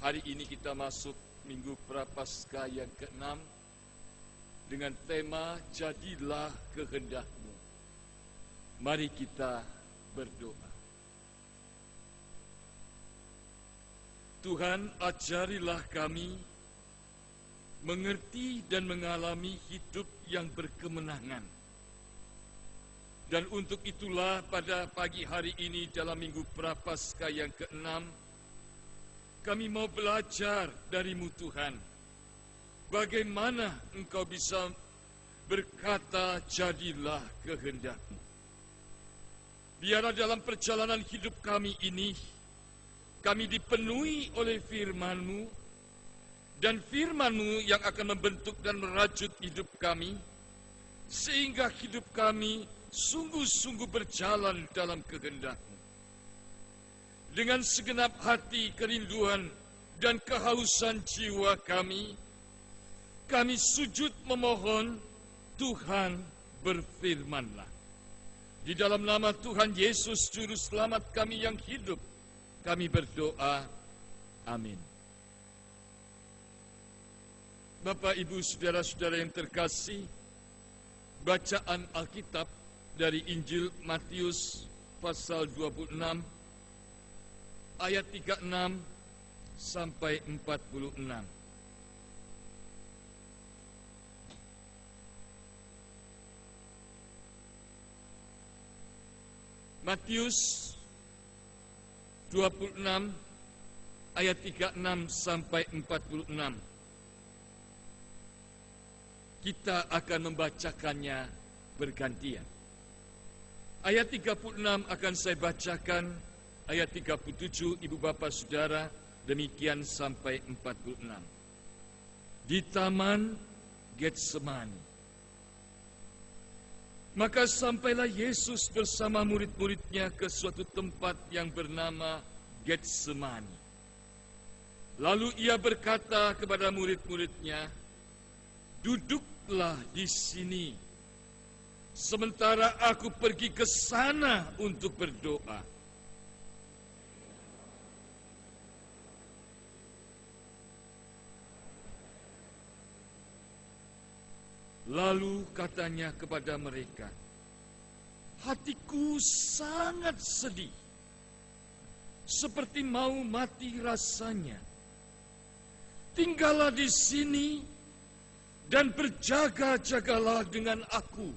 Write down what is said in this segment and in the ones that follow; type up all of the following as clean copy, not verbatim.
Hari ini kita masuk Minggu Prapaskah yang ke-6 dengan tema Jadilah Kehendak-Mu. Mari kita berdoa. Tuhan, ajarilah kami mengerti dan mengalami hidup yang berkemenangan. Dan untuk itulah pada pagi hari ini dalam Minggu Prapaskah yang ke-6, kami mau belajar dari-Mu Tuhan. Bagaimana Engkau bisa berkata, jadilah kehendak-Mu. Biarlah dalam perjalanan hidup kami ini, kami dipenuhi oleh firman-Mu, dan firman-Mu yang akan membentuk dan merajut hidup kami, sehingga hidup kami sungguh-sungguh berjalan dalam kehendak-Mu. Dengan segenap hati, kerinduan, dan kehausan jiwa kami sujud memohon, Tuhan berfirman-Lah. Di dalam nama Tuhan Yesus, Juru Selamat kami yang hidup, kami berdoa. Amin. Bapak, Ibu, saudara-saudara yang terkasih, bacaan Alkitab dari Injil Matius pasal 26, ayat 36 sampai 46. Matius 26 ayat 36 sampai 46. Kita akan membacakannya bergantian. Ayat 36 akan saya bacakan, ayat 37 Ibu Bapak Saudara, demikian sampai 46. Di Taman Getsemani. Maka sampailah Yesus bersama murid-muridnya ke suatu tempat yang bernama Getsemani. Lalu ia berkata kepada murid-muridnya, duduklah di sini, sementara aku pergi ke sana untuk berdoa. Lalu katanya kepada mereka, hatiku sangat sedih, seperti mau mati rasanya. Tinggallah di sini dan berjaga-jagalah dengan aku.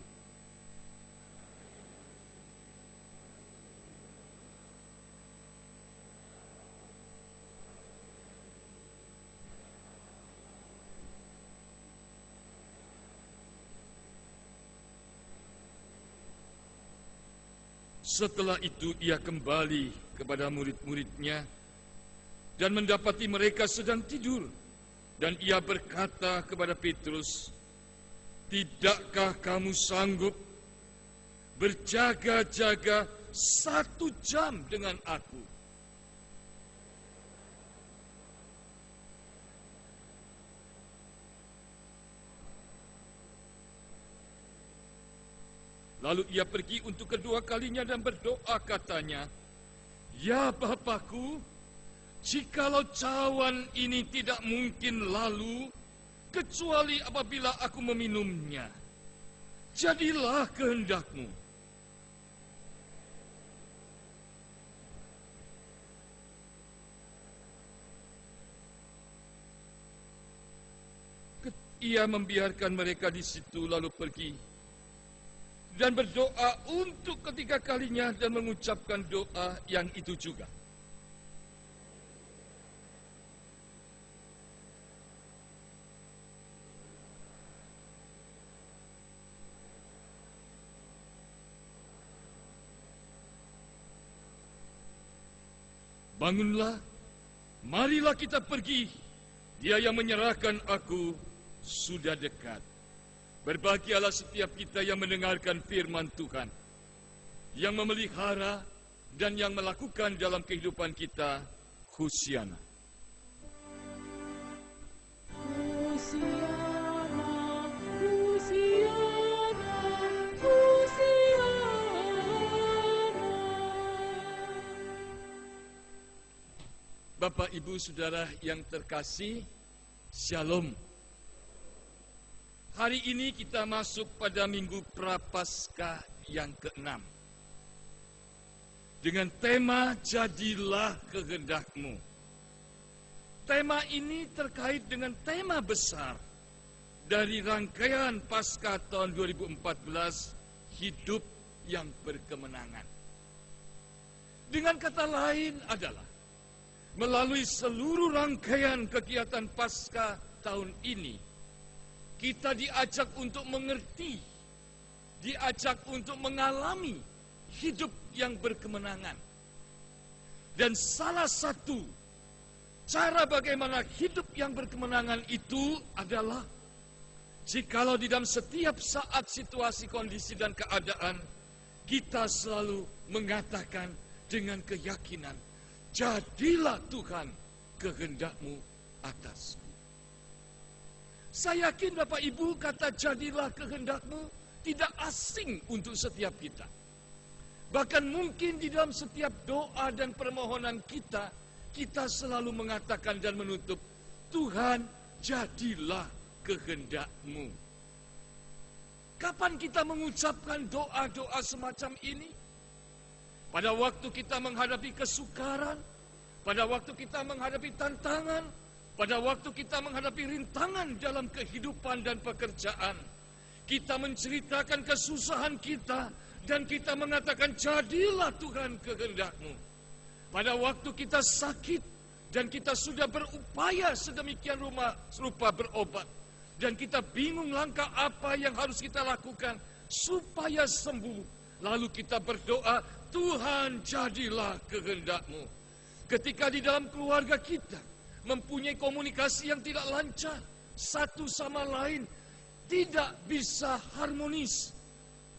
Setelah itu ia kembali kepada murid-muridnya dan mendapati mereka sedang tidur. Dan ia berkata kepada Petrus, tidakkah kamu sanggup berjaga-jaga 1 jam dengan aku? Lalu ia pergi untuk kedua kalinya dan berdoa, katanya, ya Bapakku, jikalau cawan ini tidak mungkin lalu, kecuali apabila aku meminumnya, jadilah kehendak-Mu. Ia membiarkan mereka di situ lalu pergi dan berdoa untuk ketiga kalinya dan mengucapkan doa yang itu juga. Bangunlah, marilah kita pergi. Dia yang menyerahkan aku sudah dekat. Berbahagialah setiap kita yang mendengarkan firman Tuhan, yang memelihara dan yang melakukan dalam kehidupan kita. Hosiana. Hosiana, Hosiana, Hosiana. Bapak, Ibu, Saudara yang terkasih, Shalom. Hari ini kita masuk pada Minggu Prapaskah yang ke-6 dengan tema Jadilah Kehendak-Mu. Tema ini terkait dengan tema besar dari rangkaian Paskah tahun 2014, Hidup yang Berkemenangan. Dengan kata lain adalah melalui seluruh rangkaian kegiatan Paskah tahun ini, kita diajak untuk mengerti, diajak untuk mengalami hidup yang berkemenangan. Dan salah satu cara bagaimana hidup yang berkemenangan itu adalah jikalau di dalam setiap saat situasi, kondisi, dan keadaan, kita selalu mengatakan dengan keyakinan, jadilah Tuhan kehendak-Mu atasku. Saya yakin Bapak Ibu, kata jadilah kehendak-Mu tidak asing untuk setiap kita. Bahkan mungkin di dalam setiap doa dan permohonan kita, kita selalu mengatakan dan menutup, Tuhan jadilah kehendak-Mu. Kapan kita mengucapkan doa-doa semacam ini? Pada waktu kita menghadapi kesukaran, pada waktu kita menghadapi tantangan, pada waktu kita menghadapi rintangan dalam kehidupan dan pekerjaan, kita menceritakan kesusahan kita dan kita mengatakan jadilah Tuhan kehendak-Mu. Pada waktu kita sakit dan kita sudah berupaya sedemikian rupa berobat dan kita bingung langkah apa yang harus kita lakukan supaya sembuh, lalu kita berdoa, Tuhan jadilah kehendak-Mu. Ketika di dalam keluarga kita mempunyai komunikasi yang tidak lancar, satu sama lain tidak bisa harmonis,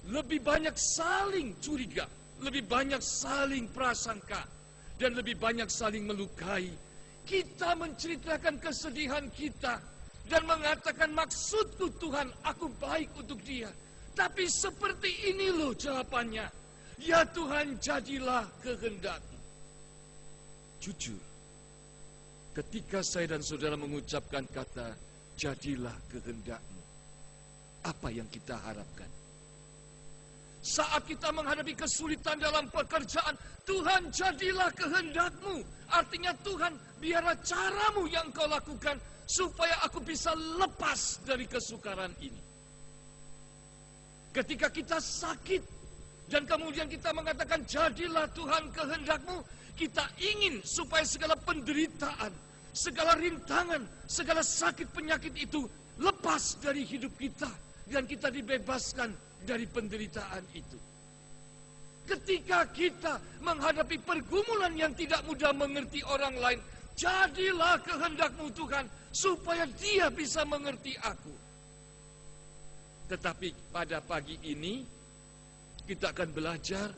lebih banyak saling curiga, lebih banyak saling prasangka, dan lebih banyak saling melukai. Kita menceritakan kesedihan kita dan mengatakan, maksudku Tuhan, aku baik untuk dia. Tapi seperti ini loh jawabannya. Ya Tuhan, jadilah kehendak-Mu. Jujur, ketika saya dan saudara mengucapkan kata jadilah kehendak-Mu, apa yang kita harapkan? Saat kita menghadapi kesulitan dalam pekerjaan, Tuhan jadilah kehendak-Mu. Artinya Tuhan, biarlah cara-Mu yang Kau lakukan supaya aku bisa lepas dari kesukaran ini. Ketika kita sakit dan kemudian kita mengatakan jadilah Tuhan kehendak-Mu, kita ingin supaya segala penderitaan, segala rintangan, segala sakit penyakit itu lepas dari hidup kita dan kita dibebaskan dari penderitaan itu. Ketika kita menghadapi pergumulan yang tidak mudah mengerti orang lain, jadilah kehendak-Mu Tuhan supaya dia bisa mengerti aku. Tetapi pada pagi ini kita akan belajar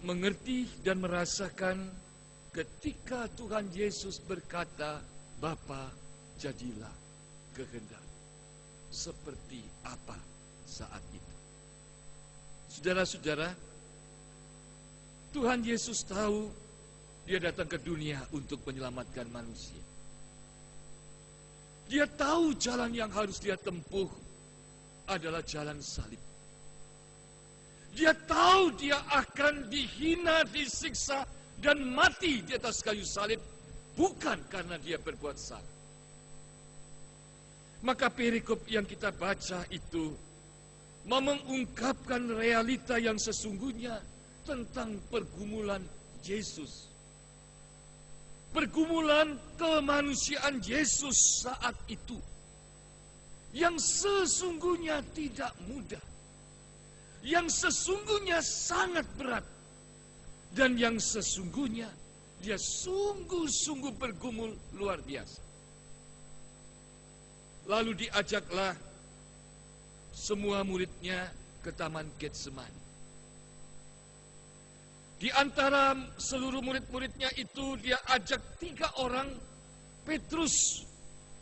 mengerti dan merasakan ketika Tuhan Yesus berkata, Bapa jadilah kehendak. Seperti apa saat itu? Saudara-saudara, Tuhan Yesus tahu Dia datang ke dunia untuk menyelamatkan manusia. Dia tahu jalan yang harus Dia tempuh adalah jalan salib. Dia tahu Dia akan dihina, disiksa, dan mati di atas kayu salib, bukan karena Dia berbuat salah. Maka perikop yang kita baca itu mau mengungkapkan realita yang sesungguhnya tentang pergumulan Yesus. Pergumulan kemanusiaan Yesus saat itu yang sesungguhnya tidak mudah, yang sesungguhnya sangat berat, dan yang sesungguhnya dia sungguh-sungguh bergumul luar biasa. Lalu diajaklah semua muridnya ke Taman Getsemani. Di antara seluruh murid-muridnya itu dia ajak 3 orang, Petrus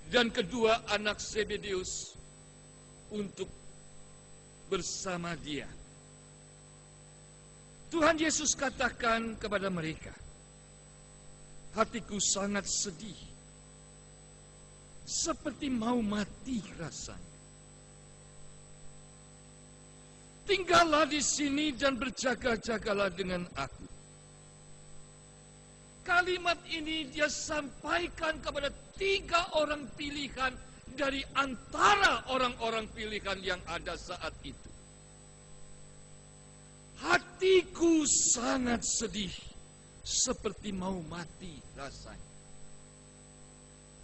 dan kedua anak Zebedeus, untuk bersama dia. Tuhan Yesus katakan kepada mereka, hatiku sangat sedih, seperti mau mati rasanya. Tinggallah di sini dan berjaga-jagalah dengan aku. Kalimat ini dia sampaikan kepada 3 orang pilihan dari antara orang-orang pilihan yang ada saat itu. Hatiku sangat sedih, seperti mau mati rasanya.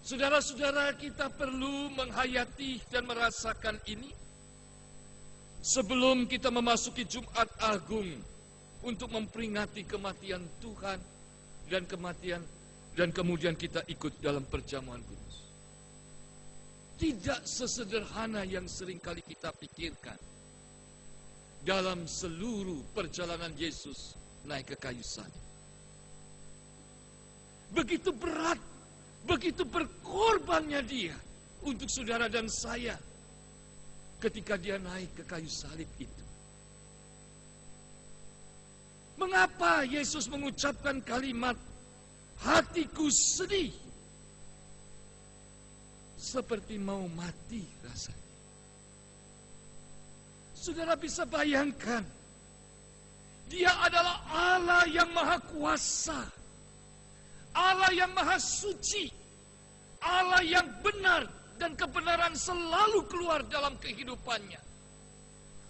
Saudara-saudara, kita perlu menghayati dan merasakan ini sebelum kita memasuki Jumat Agung untuk memperingati kematian Tuhan dan kemudian kita ikut dalam perjamuan kudus. Tidak sesederhana yang seringkali kita pikirkan dalam seluruh perjalanan Yesus naik ke kayu salib. Begitu berat, begitu berkorbannya dia untuk saudara dan saya ketika dia naik ke kayu salib itu. Mengapa Yesus mengucapkan kalimat hatiku sedih, seperti mau mati rasanya? Saudara bisa bayangkan, dia adalah Allah yang maha kuasa, Allah yang maha suci, Allah yang benar, dan kebenaran selalu keluar dalam kehidupannya.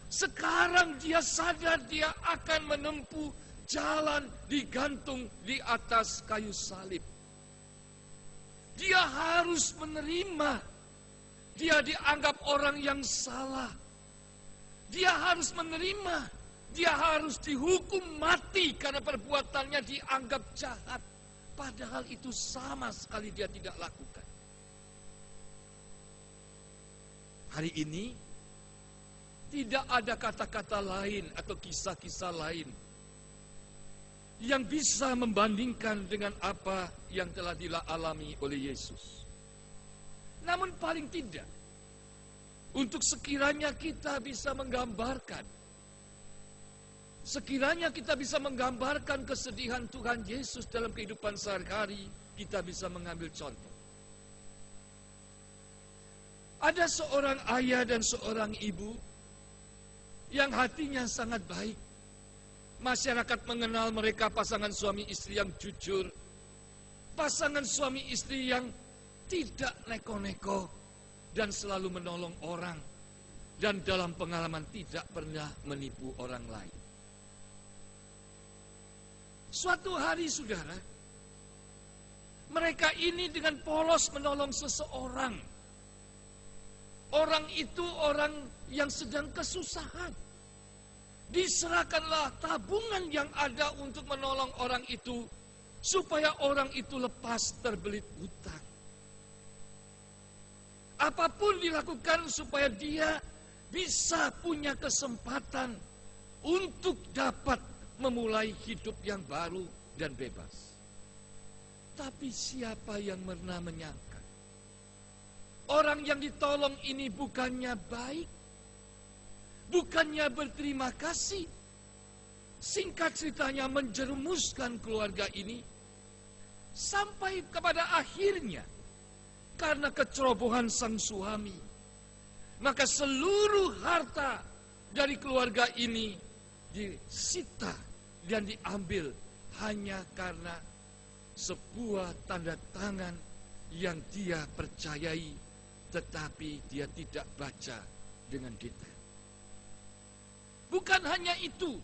Sekarang dia sadar dia akan menempuh jalan digantung di atas kayu salib. Dia harus menerima. Dia dianggap orang yang salah. Dia harus menerima. Dia harus dihukum mati karena perbuatannya dianggap jahat. Padahal itu sama sekali dia tidak lakukan. Hari ini tidak ada kata-kata lain atau kisah-kisah lain yang bisa membandingkan dengan apa yang telah dialami oleh Yesus. Namun paling tidak, untuk sekiranya kita bisa menggambarkan, sekiranya kita bisa menggambarkan kesedihan Tuhan Yesus dalam kehidupan sehari-hari, kita bisa mengambil contoh. Ada seorang ayah dan seorang ibu yang hatinya sangat baik. Masyarakat mengenal mereka pasangan suami istri yang jujur, pasangan suami istri yang tidak neko-neko dan selalu menolong orang, dan dalam pengalaman tidak pernah menipu orang lain. Suatu hari, saudara, mereka ini dengan polos menolong seseorang. Orang itu orang yang sedang kesusahan. Diserahkanlah tabungan yang ada untuk menolong orang itu, supaya orang itu lepas terbelit hutang. Apapun dilakukan supaya dia bisa punya kesempatan untuk dapat memulai hidup yang baru dan bebas. Tapi siapa yang pernah menyangka orang yang ditolong ini bukannya baik, bukannya berterima kasih. Singkat ceritanya menjerumuskan keluarga ini sampai kepada akhirnya karena kecerobohan sang suami, maka seluruh harta dari keluarga ini disita dan diambil hanya karena sebuah tanda tangan yang dia percayai, tetapi dia tidak baca dengan detail. Bukan hanya itu,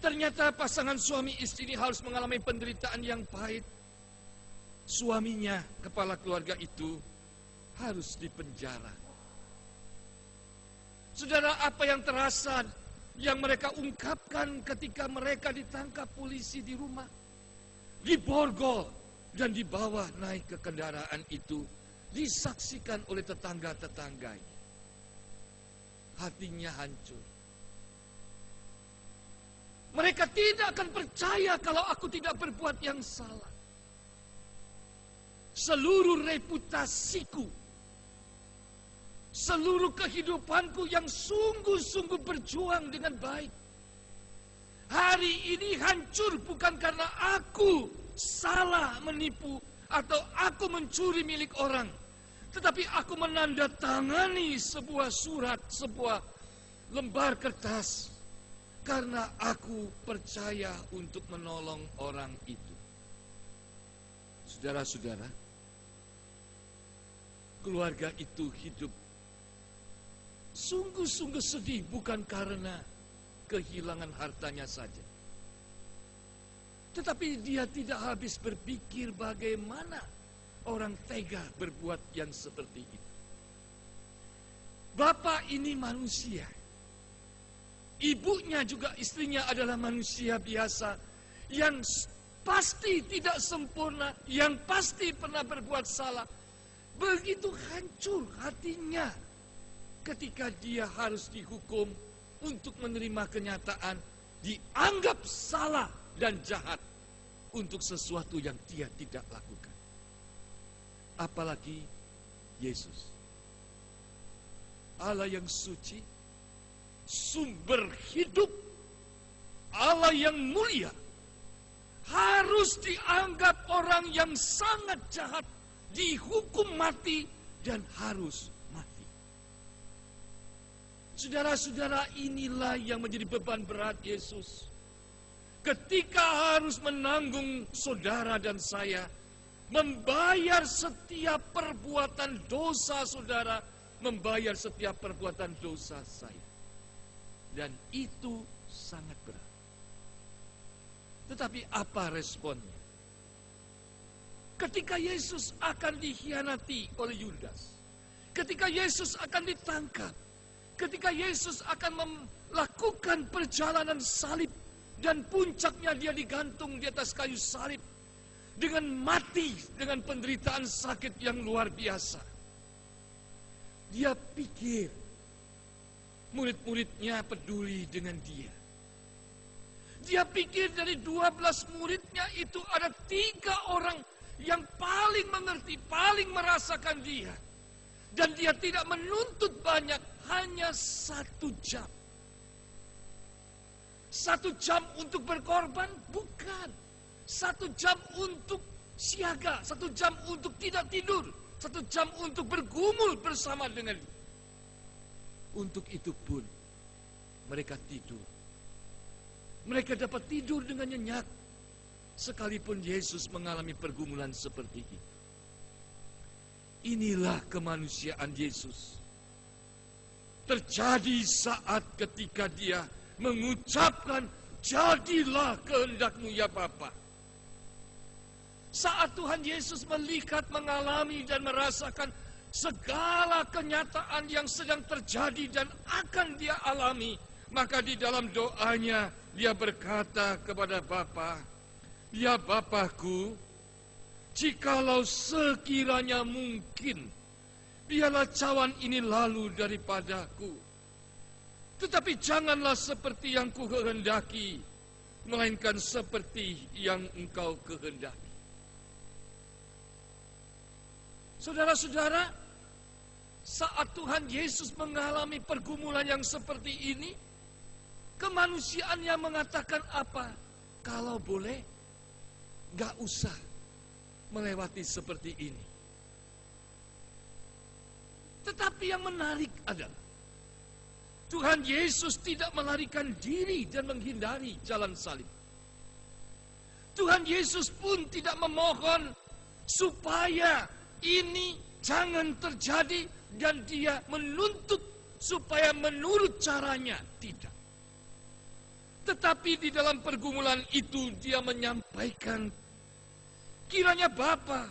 ternyata pasangan suami istri ini harus mengalami penderitaan yang pahit. Suaminya, kepala keluarga itu, harus dipenjara. Saudara, apa yang terasa yang mereka ungkapkan ketika mereka ditangkap polisi di rumah, diborgol dan dibawa naik ke kendaraan itu, disaksikan oleh tetangga-tetangganya. Hatinya hancur. Mereka tidak akan percaya kalau aku tidak berbuat yang salah. Seluruh reputasiku, seluruh kehidupanku yang sungguh-sungguh berjuang dengan baik, hari ini hancur bukan karena aku salah menipu atau aku mencuri milik orang. Tetapi aku menandatangani sebuah surat, sebuah lembar kertas. Karena aku percaya untuk menolong orang itu. Saudara-saudara, keluarga itu hidup sungguh-sungguh sedih bukan karena kehilangan hartanya saja. Tetapi dia tidak habis berpikir bagaimana orang tega berbuat yang seperti itu. Bapak ini manusia. Ibunya juga istrinya adalah manusia biasa yang pasti tidak sempurna, yang pasti pernah berbuat salah. Begitu hancur hatinya ketika dia harus dihukum untuk menerima kenyataan dianggap salah dan jahat untuk sesuatu yang dia tidak lakukan. Apalagi Yesus, Allah yang suci, sumber hidup, Allah yang mulia, harus dianggap orang yang sangat jahat, dihukum mati dan harus mati. Saudara-saudara, inilah yang menjadi beban berat Yesus. Ketika harus menanggung saudara dan saya, membayar setiap perbuatan dosa saudara, membayar setiap perbuatan dosa saya. Dan itu sangat berat. Tetapi apa responnya? Ketika Yesus akan dikhianati oleh Yudas, ketika Yesus akan ditangkap, ketika Yesus akan melakukan perjalanan salib, dan puncaknya dia digantung di atas kayu salib, dengan mati, dengan penderitaan sakit yang luar biasa. Dia pikir murid-muridnya peduli dengan dia. Dia pikir dari 12 muridnya itu ada 3 orang yang paling mengerti, paling merasakan dia. Dan dia tidak menuntut banyak, hanya 1 jam. 1 jam untuk berkorban? Bukan. 1 jam untuk siaga, 1 jam untuk tidak tidur, 1 jam untuk bergumul bersama dengan dia. Untuk itu pun mereka tidur. Mereka dapat tidur dengan nyenyak, sekalipun Yesus mengalami pergumulan seperti ini. Inilah kemanusiaan Yesus. Terjadi saat ketika dia mengucapkan, jadilah kehendak-Mu ya Bapa. Saat Tuhan Yesus melihat, mengalami dan merasakan segala kenyataan yang sedang terjadi dan akan dia alami, maka di dalam doanya dia berkata kepada Bapa, ya Bapakku, jikalau sekiranya mungkin, biarlah cawan ini lalu daripadaku. Tetapi janganlah seperti yang kukehendaki, melainkan seperti yang Engkau kehendaki. Saudara-saudara, saat Tuhan Yesus mengalami pergumulan yang seperti ini, kemanusiaannya mengatakan apa? Kalau boleh, gak usah melewati seperti ini. Tetapi yang menarik adalah Tuhan Yesus tidak melarikan diri dan menghindari jalan salib. Tuhan Yesus pun tidak memohon supaya ini jangan terjadi dan dia menuntut supaya menurut caranya. Tidak. Tetapi di dalam pergumulan itu dia menyampaikan, kiranya Bapa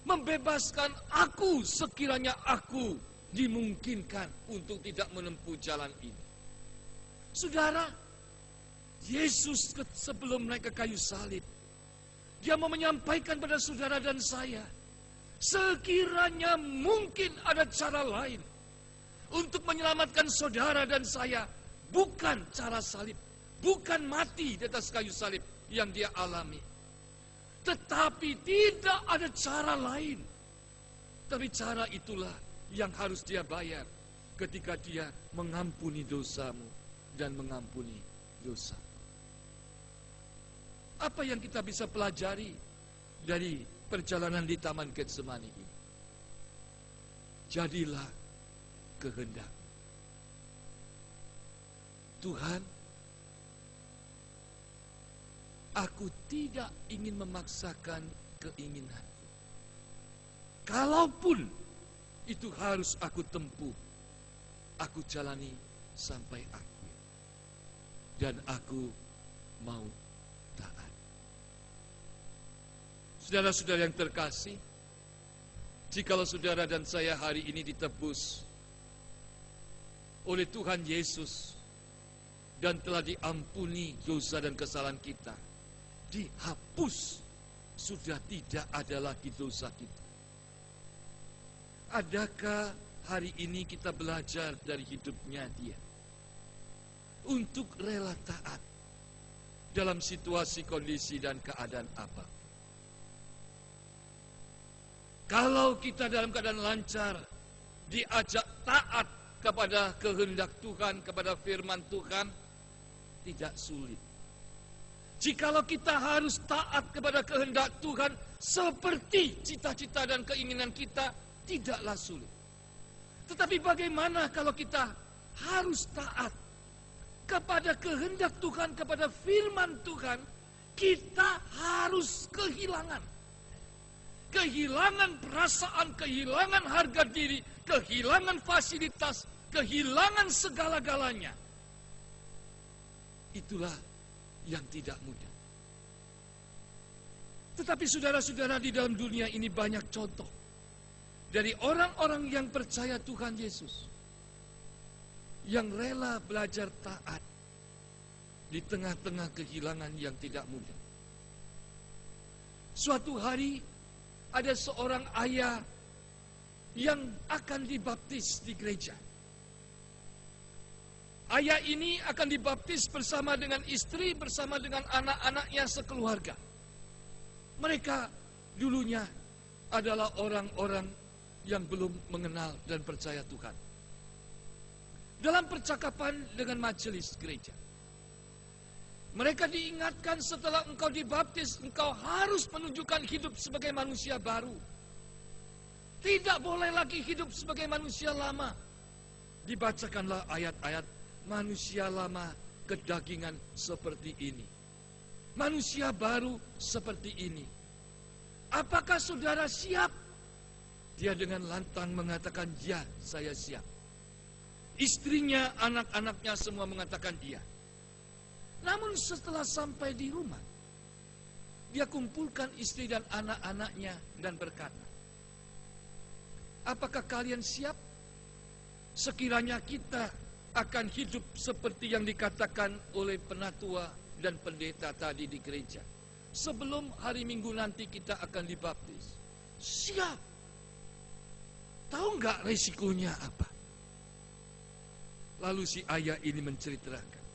membebaskan aku sekiranya aku dimungkinkan untuk tidak menempuh jalan ini. Saudara, Yesus sebelum naik ke kayu salib, dia mau menyampaikan pada saudara dan saya, sekiranya mungkin ada cara lain untuk menyelamatkan saudara dan saya, bukan cara salib, bukan mati di atas kayu salib yang dia alami. Tetapi tidak ada cara lain. Tapi cara itulah yang harus dia bayar ketika dia mengampuni dosamu dan mengampuni dosa. Apa yang kita bisa pelajari dari perjalanan di Taman Getsemani ini. Jadilah kehendak Tuhan. Aku tidak ingin memaksakan keinginanku. Kalaupun itu harus aku tempuh, aku jalani sampai akhir. Dan aku mau taat. Saudara-saudara yang terkasih, jikalau saudara dan saya hari ini ditebus oleh Tuhan Yesus dan telah diampuni dosa dan kesalahan kita, dihapus, sudah tidak ada lagi dosa kita. Adakah hari ini kita belajar dari hidupnya Dia untuk rela taat dalam situasi, kondisi, dan keadaan apa? Kalau kita dalam keadaan lancar, diajak taat kepada kehendak Tuhan, kepada firman Tuhan, tidak sulit. Jikalau kita harus taat kepada kehendak Tuhan seperti cita-cita dan keinginan kita, tidaklah sulit. Tetapi bagaimana kalau kita harus taat kepada kehendak Tuhan, kepada firman Tuhan, kita harus kehilangan perasaan, kehilangan harga diri, kehilangan fasilitas, kehilangan segala-galanya. Itulah yang tidak mudah. Tetapi saudara-saudara, di dalam dunia ini banyak contoh dari orang-orang yang percaya Tuhan Yesus, yang rela belajar taat di tengah-tengah kehilangan yang tidak mudah. Suatu hari ada seorang ayah yang akan dibaptis di gereja. Ayah ini akan dibaptis bersama dengan istri, bersama dengan anak-anaknya sekeluarga. Mereka dulunya adalah orang-orang yang belum mengenal dan percaya Tuhan. Dalam percakapan dengan majelis gereja, mereka diingatkan, setelah engkau dibaptis, engkau harus menunjukkan hidup sebagai manusia baru. Tidak boleh lagi hidup sebagai manusia lama. Dibacakanlah ayat-ayat, manusia lama kedagingan seperti ini, manusia baru seperti ini. Apakah saudara siap? Dia dengan lantang mengatakan, ya, saya siap. Istrinya, anak-anaknya semua mengatakan iya. Namun setelah sampai di rumah, dia kumpulkan istri dan anak-anaknya dan berkata, apakah kalian siap? Sekiranya kita akan hidup seperti yang dikatakan oleh penatua dan pendeta tadi di gereja, sebelum hari Minggu nanti kita akan dibaptis. Siap. Tahu nggak resikonya apa? Lalu si ayah ini menceritakan,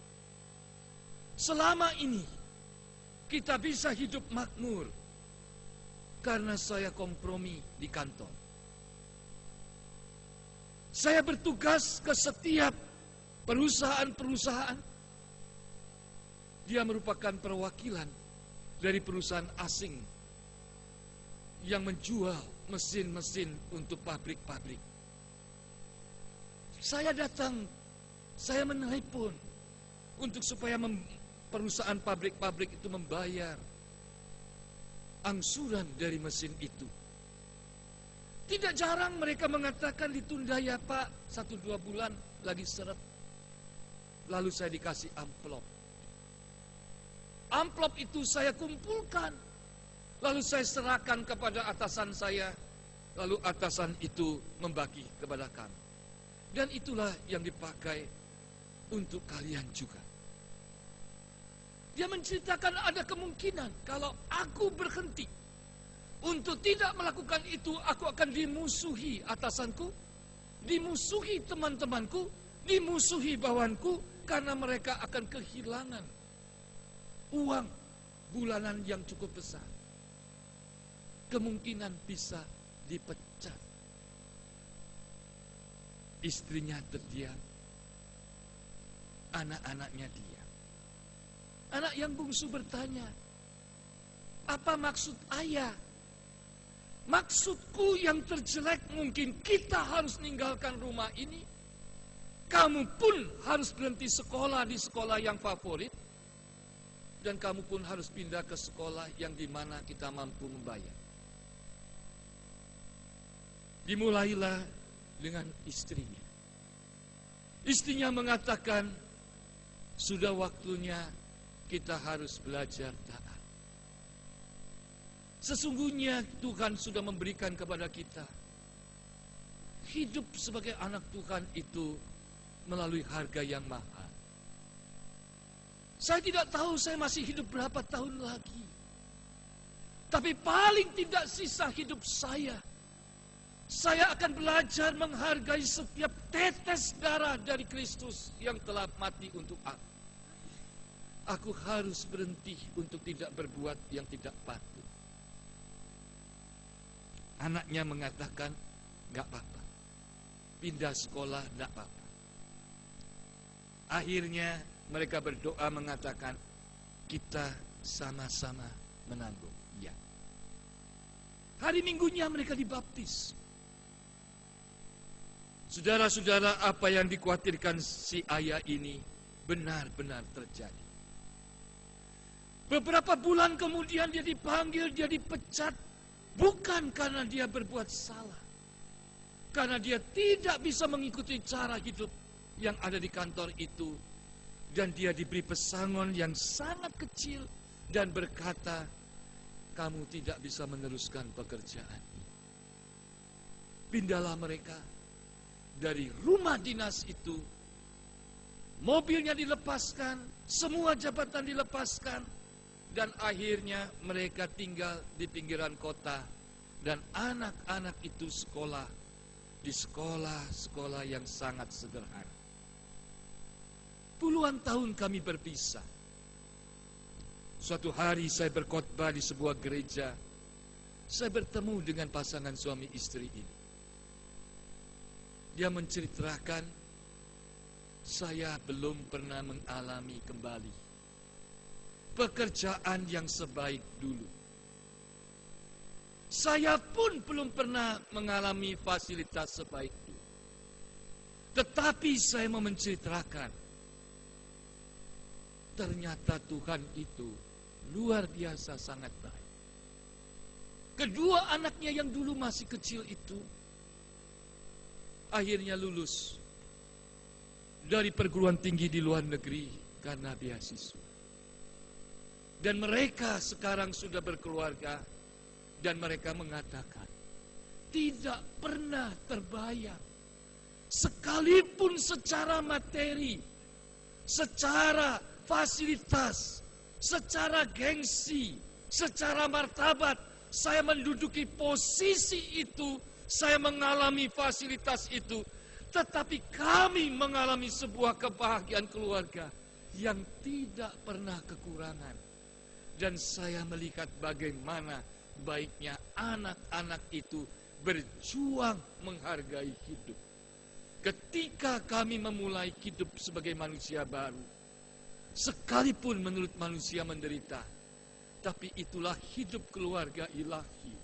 selama ini kita bisa hidup makmur karena saya kompromi di kantor. Saya bertugas ke setiap perusahaan-perusahaan. Dia merupakan perwakilan dari perusahaan asing yang menjual mesin-mesin untuk pabrik-pabrik. Saya datang, saya menelepon untuk supaya perusahaan pabrik-pabrik itu membayar angsuran dari mesin itu. Tidak jarang mereka mengatakan, ditunda ya Pak, 1-2 bulan lagi seret. Lalu saya dikasih amplop. Amplop itu saya kumpulkan, lalu saya serahkan kepada atasan saya, lalu atasan itu membagi kepada kami. Dan itulah yang dipakai untuk kalian juga. Dia menceritakan ada kemungkinan kalau aku berhenti untuk tidak melakukan itu, aku akan dimusuhi atasanku, dimusuhi teman-temanku, dimusuhi bawahanku, karena mereka akan kehilangan uang bulanan yang cukup besar. Kemungkinan bisa dipecat. Istrinya terdiam, anak-anaknya diam. Anak yang bungsu bertanya, Apa maksud ayah? Maksudku yang terjelek, mungkin kita harus meninggalkan rumah ini. Kamu pun harus berhenti sekolah di sekolah yang favorit. Dan kamu pun harus pindah ke sekolah yang dimana kita mampu membayar. Dimulailah dengan istrinya. Istrinya mengatakan, sudah waktunya kita harus belajar taat. Sesungguhnya Tuhan sudah memberikan kepada kita hidup sebagai anak Tuhan itu melalui harga yang mahal. Saya tidak tahu saya masih hidup berapa tahun lagi. Tapi paling tidak sisa hidup saya akan belajar menghargai setiap tetes darah dari Kristus yang telah mati untuk aku. Aku harus berhenti untuk tidak berbuat yang tidak patut. Anaknya mengatakan, gak apa-apa. Pindah sekolah, gak apa-apa. Akhirnya mereka berdoa mengatakan, kita sama-sama menanggung. Ya. Hari Minggunya mereka dibaptis. Saudara-saudara, apa yang dikhawatirkan si ayah ini benar-benar terjadi. Beberapa bulan kemudian dia dipanggil, dia dipecat. Bukan karena dia berbuat salah. Karena dia tidak bisa mengikuti cara hidup yang ada di kantor itu. Dan dia diberi pesangon yang sangat kecil. Dan berkata, kamu tidak bisa meneruskan pekerjaan ini. Pindahlah mereka dari rumah dinas itu. Mobilnya dilepaskan, semua jabatan dilepaskan. Dan akhirnya mereka tinggal di pinggiran kota. Dan anak-anak itu sekolah di sekolah-sekolah yang sangat sederhana. Puluhan tahun kami berpisah. Suatu hari saya berkhotbah di sebuah gereja. Saya bertemu dengan pasangan suami istri ini. Dia menceritakan, saya belum pernah mengalami kembali pekerjaan yang sebaik dulu. Saya pun belum pernah mengalami fasilitas sebaik dulu. Tetapi saya mau menceritakan, ternyata Tuhan itu luar biasa sangat baik. Kedua anaknya yang dulu masih kecil itu, akhirnya lulus dari perguruan tinggi di luar negeri karena beasiswa. Dan mereka sekarang sudah berkeluarga. Dan mereka mengatakan, tidak pernah terbayang. Sekalipun secara materi, secara fasilitas, secara gengsi, secara martabat, saya menduduki posisi itu, saya mengalami fasilitas itu. Tetapi kami mengalami sebuah kebahagiaan keluarga yang tidak pernah kekurangan. Dan saya melihat bagaimana baiknya anak-anak itu berjuang menghargai hidup. Ketika kami memulai hidup sebagai manusia baru, sekalipun menurut manusia menderita, tapi itulah hidup keluarga ilahi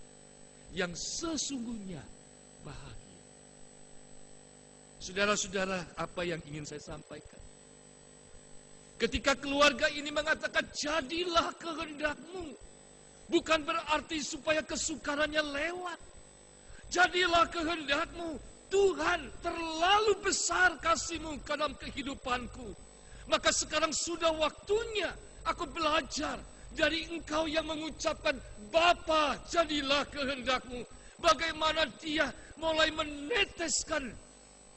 yang sesungguhnya bahagia. Saudara-saudara, apa yang ingin saya sampaikan? Ketika keluarga ini mengatakan, jadilah kehendakmu, bukan berarti supaya kesukarannya lewat. Jadilah kehendakmu, Tuhan terlalu besar kasih-Mu ke dalam kehidupanku. Maka sekarang sudah waktunya aku belajar dari Engkau yang mengucapkan, Bapa, jadilah kehendak-Mu. Bagaimana dia mulai meneteskan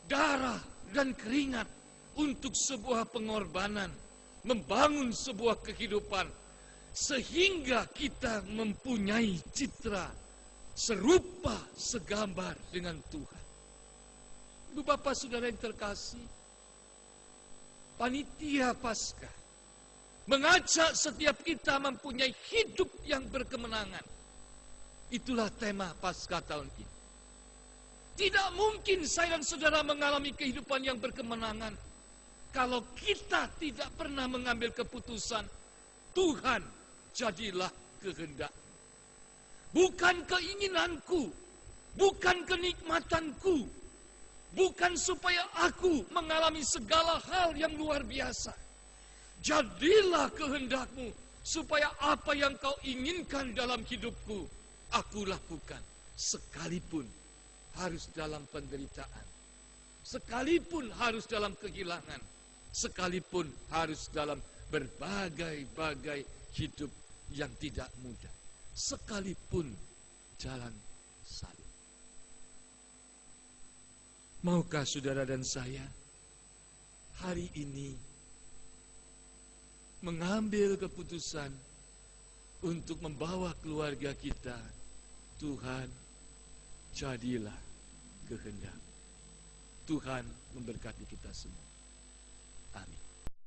darah dan keringat untuk sebuah pengorbanan, membangun sebuah kehidupan, sehingga kita mempunyai citra serupa segambar dengan Tuhan. Ibu bapak saudara yang terkasih, panitia Paskah mengajak setiap kita mempunyai hidup yang berkemenangan. Itulah tema Paskah tahun ini. Tidak mungkin saya dan saudara mengalami kehidupan yang berkemenangan kalau kita tidak pernah mengambil keputusan, Tuhan, jadilah kehendak. Bukan keinginanku, bukan kenikmatanku, bukan supaya aku mengalami segala hal yang luar biasa. Jadilah kehendakmu, supaya apa yang kau inginkan dalam hidupku, aku lakukan. Sekalipun harus dalam penderitaan, sekalipun harus dalam kehilangan, sekalipun harus dalam berbagai-bagai hidup yang tidak mudah, sekalipun jalan salib. Maukah saudara dan saya hari ini mengambil keputusan untuk membawa keluarga kita, Tuhan, jadilah kehendak. Tuhan memberkati kita semua. Amin.